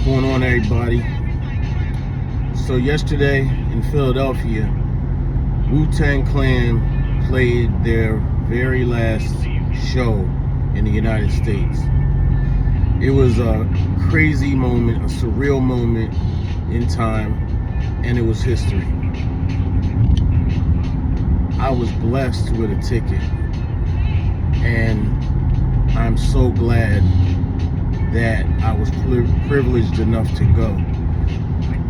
going on, everybody? So yesterday in Philadelphia, Wu-Tang Clan played their very last show in the United States. It was a crazy moment, a surreal moment in time, and it was history. I was blessed with a ticket, and I'm so glad that I was privileged enough to go,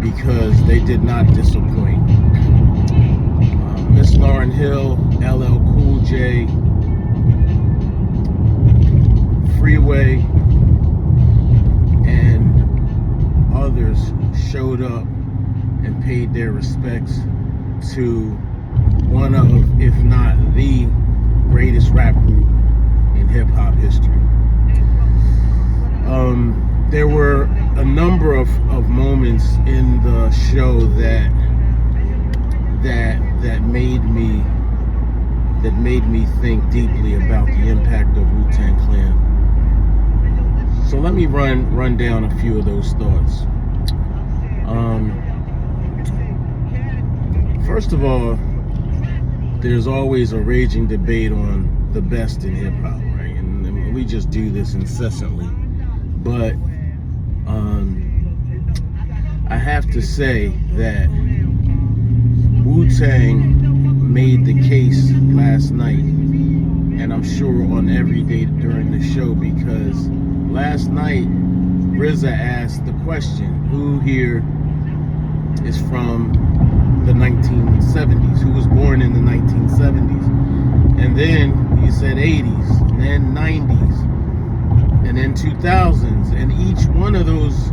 because they did not disappoint. Miss Lauryn Hill, LL Cool J, Freeway, and others showed up and paid their respects to one of, if not the greatest rap group in hip-hop history. There were a number of moments in the show that made me think deeply about the impact of Wu-Tang Clan. So let me run down a few of those thoughts. First of all, there's always a raging debate on the best in hip-hop, right? And we just do this incessantly. But I have to say that Wu-Tang made the case last night, and I'm sure on every day during the show, because last night RZA asked the question, who here is from the 1970s, who was born in the 1970s? And then he said 80s, and then 90s, and then 2000s, and each one of those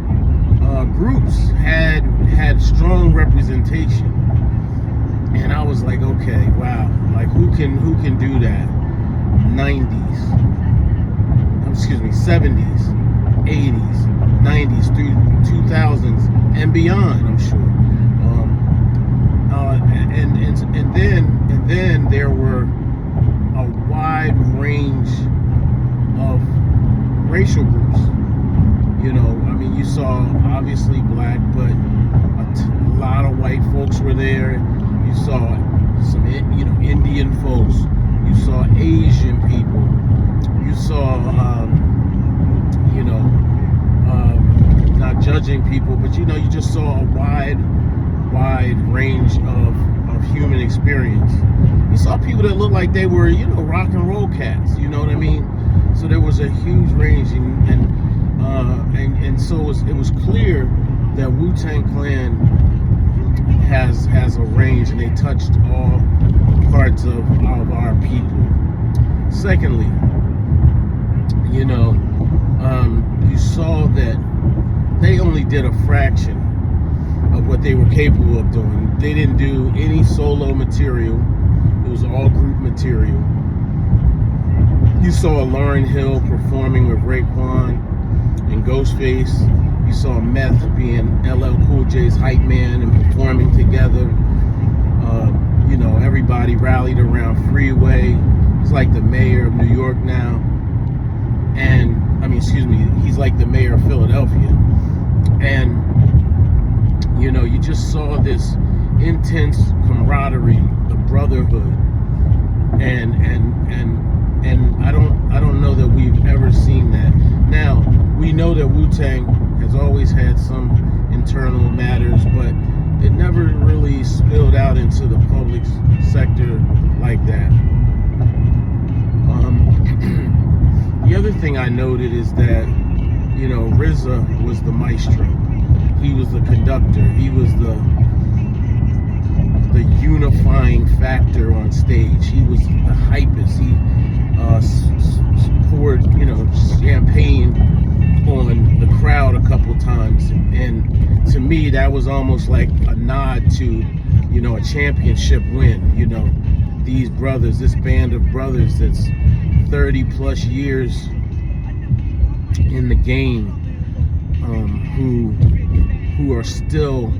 groups had strong representation. And I was like, okay, wow, like who can do that? 70s, 80s, 90s through 2000s and beyond, I'm sure. And then there were a wide range of racial groups. You know, I mean, you saw obviously black, but a lot of white folks were there. You saw some, Indian folks. You saw Asian people. You saw, not judging people, but you just saw a wide range of human experience. You saw people that looked like they were, rock and roll cats. You know what I mean? So there was a huge range, and so it was clear that Wu-Tang Clan has a range, and they touched all parts of our people. Secondly, you saw that they only did a fraction of what they were capable of doing. They didn't do any solo material. It was all group material. You saw Lauryn Hill performing with Raekwon and Ghostface. You saw Meth being LL Cool J's hype man and performing together. Everybody rallied around Freeway. He's like the mayor of New York now. He's like the mayor of Philadelphia. And, you just saw this intense camaraderie, the brotherhood. And I don't know that we've ever seen that. Now, we know that Wu-Tang has always had some internal matters, but it never really spilled out into the public sector like that. The other thing I noted is that, RZA was the maestro. He was the conductor. He was the unifying factor on stage. He was the hypest. He poured, champagne on the crowd a couple times, and to me that was almost like a nod to a championship win. These brothers, this band of brothers that's 30 plus years in the game, who are still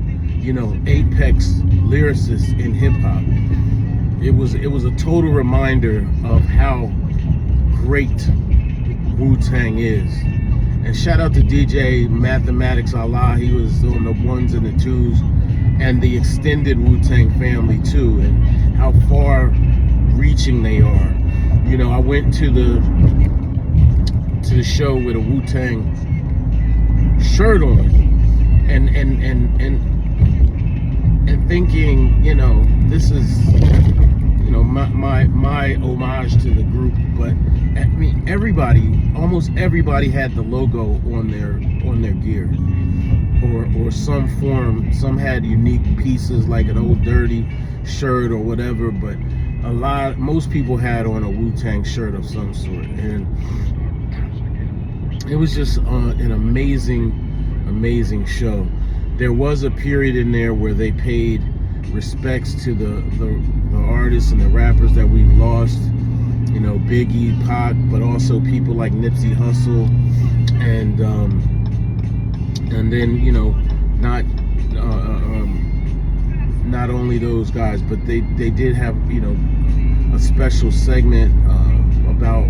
apex lyricists in hip-hop. It was a total reminder of how great Wu-Tang is. And shout out to DJ Mathematics Allah. He was on the ones and the twos, and the extended Wu-Tang family too, and how far reaching they are. You know, I went to the show with a Wu-Tang shirt on, and thinking, you know, this is, you know, my homage to the group. But I mean, almost everybody had the logo on their gear, or some form. Some had unique pieces like an Old Dirty shirt or whatever, but most people had on a Wu-Tang shirt of some sort, and it was just an amazing show. There was a period in there where they paid respects to the artists and the rappers that we've lost, you know, Biggie, Pac, but also people like Nipsey Hussle, and then, you know, not only those guys, but they did have, you know, a special segment about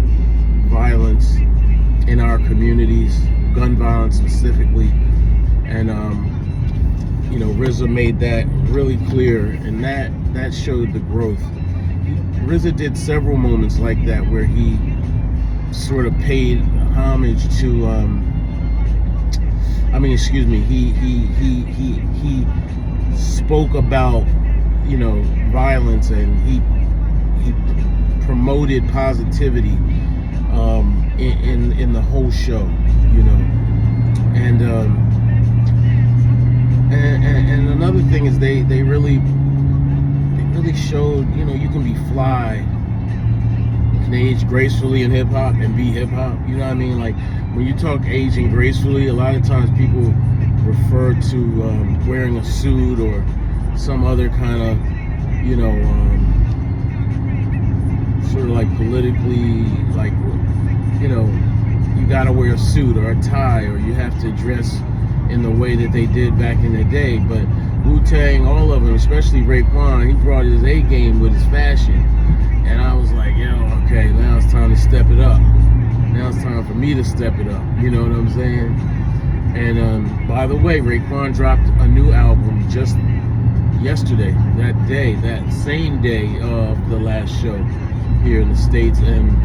violence in our communities, gun violence specifically, and you know, RZA made that really clear, and that showed the growth. RZA did several moments like that where he sort of paid homage to he spoke about, you know, violence, and he promoted positivity in the whole show, you know. And another thing is they really showed, you know, you can be fly, you can age gracefully in hip hop and be hip hop. You know what I mean? Like, when you talk aging gracefully, a lot of times people refer to wearing a suit or some other kind of, you know, sort of like politically, like, you know, you gotta wear a suit or a tie, or you have to dress in the way that they did back in the day. But Wu-Tang, all of them, especially Raekwon, he brought his A game with his fashion, and I was like, yo, okay, now it's time to step it up. Now it's time for me to step it up. You know what I'm saying? And by the way, Raekwon dropped a new album just yesterday, that same day of the last show here in the States, and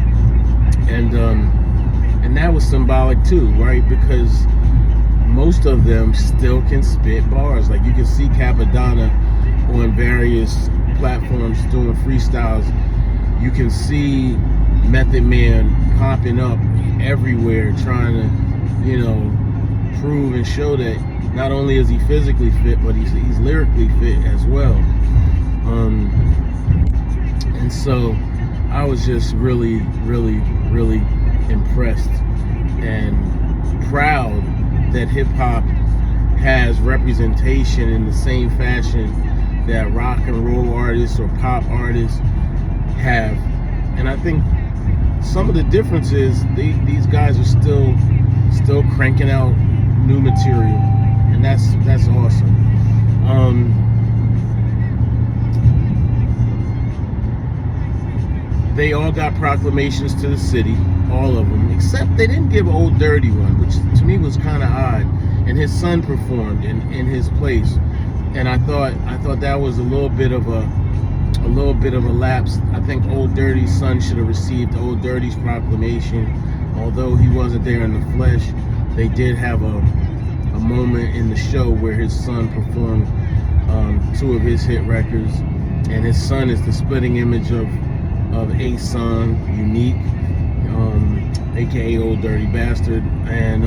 that was symbolic too, right? Because most of them still can spit bars. Like, you can see Capadonna on various platforms doing freestyles. You can see Method Man popping up everywhere, trying to, you know, prove and show that not only is he physically fit, but he's lyrically fit as well. And so I was just really impressed and proud that hip-hop has representation in the same fashion that rock and roll artists or pop artists have. And I think some of the difference is these guys are still cranking out new material, and that's awesome. They all got proclamations to the city, all of them, except they didn't give Old Dirty one, which to me was kind of odd. And his son performed in his place, and I thought that was a little bit of a lapse. I think Old Dirty's son should have received Old Dirty's proclamation, although he wasn't there in the flesh. They did have a moment in the show where his son performed two of his hit records, and his son is the splitting image of A-Son, Unique, aka Old Dirty Bastard, and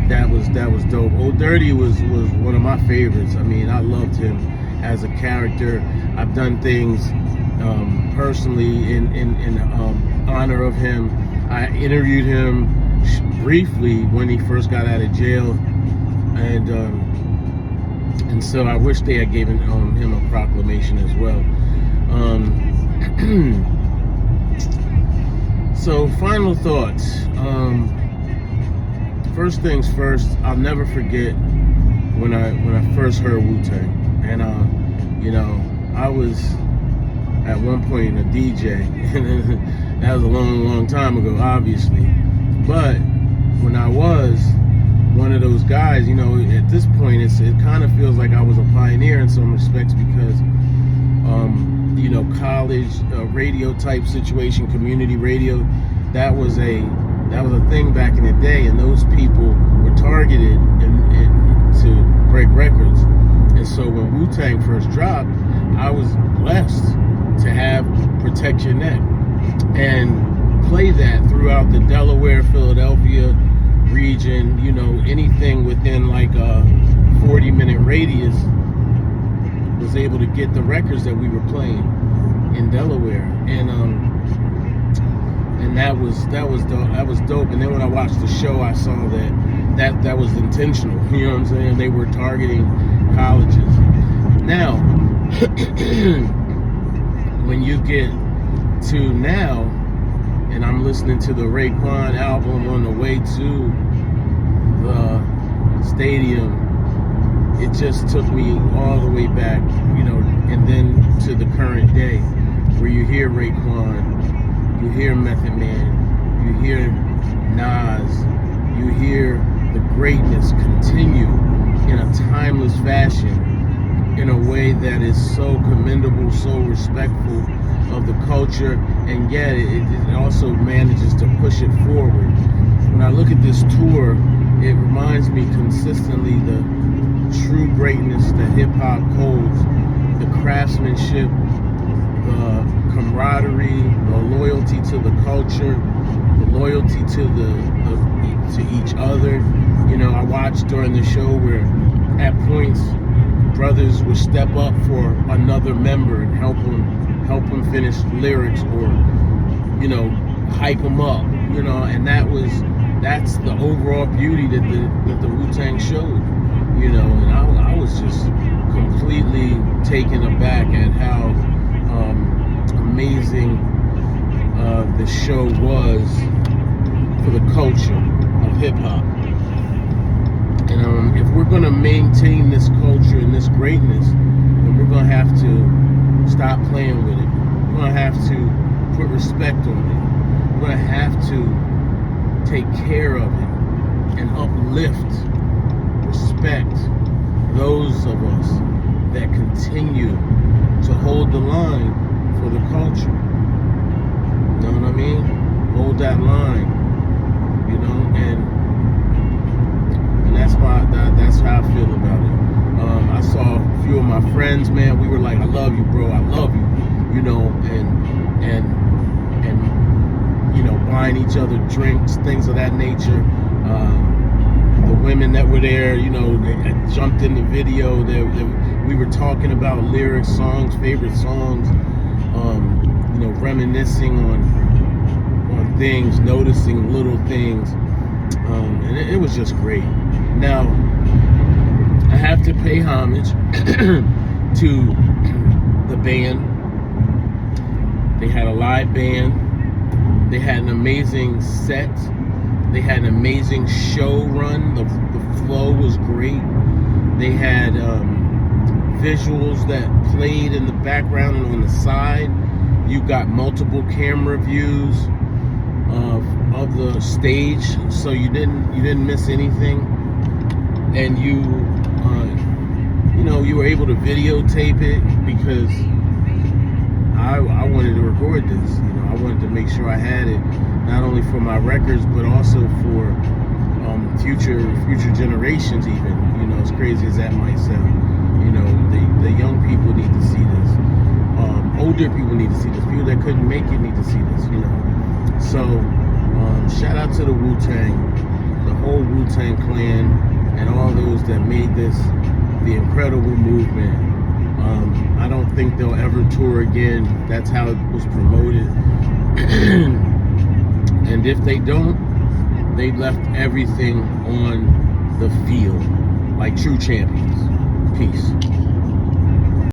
that was dope. Old Dirty was one of my favorites. I mean, I loved him as a character. I've done things personally in honor of him. I interviewed him briefly when he first got out of jail, and so I wish they had given him a proclamation as well. So, final thoughts. First things first, I'll never forget when I first heard Wu-Tang, and you know, I was at one point a DJ, and that was a long time ago, obviously. But when I was, guys, you know, at this point, it kind of feels like I was a pioneer in some respects because, you know, college radio type situation, community radio, that was a thing back in the day, and those people were targeted to break records. And so when Wu-Tang first dropped, I was blessed to have Protect Your Neck and play that throughout the Delaware, Philadelphia region, you know, anything within like a 40-minute radius was able to get the records that we were playing in Delaware. And that was dope. And then when I watched the show, I saw that was intentional. You know what I'm saying? They were targeting colleges. Now, when you get to now, and I'm listening to the Raekwon album on the way to the stadium, it just took me all the way back, you know, and then to the current day, where you hear Raekwon, you hear Method Man, you hear Nas, you hear the greatness continue in a timeless fashion, in a way that is so commendable, so respectful of the culture, and yet it also manages to push it forward. When I look at this tour, it reminds me consistently the true greatness that hip-hop holds, the craftsmanship, the camaraderie, the loyalty to the culture, the loyalty to each other. You know, I watched during the show where at points brothers would step up for another member and help him finish lyrics, or, you know, hype him up, you know, and that's the overall beauty that the Wu-Tang showed, you know. And I was just completely taken aback at how amazing the show was for the culture of hip-hop. And if we're going to maintain this culture and this greatness, then we're going to have to stop playing with it. We're going to have to put respect on it. We're going to have to take care of it and uplift, respect those of us that continue to hold the line for the culture. You know what I mean? Hold that line, you know, and that's how I feel about it. I saw a few of my friends, man. We were like, "I love you, bro. I love you," you know, and you know, buying each other drinks, things of that nature. The women that were there, you know, they jumped in the video. We were talking about lyrics, songs, favorite songs. You know, reminiscing on things, noticing little things, and it was just great. Now, I have to pay homage to the band. They had a live band. They had an amazing set. They had an amazing show run. The flow was great. They had visuals that played in the background and on the side. You got multiple camera views of the stage, so you didn't miss anything. And you know, you were able to videotape it because I wanted to record this. You know, I wanted to make sure I had it, not only for my records, but also for future generations even. You know, as crazy as that might sound. You know, the young people need to see this. Older people need to see this. People that couldn't make it need to see this, you know. So, shout out to the Wu-Tang, the whole Wu-Tang Clan, and all those that made this the incredible movement. I don't think they'll ever tour again. That's how it was promoted. And if they don't, they left everything on the field like true champions. Peace.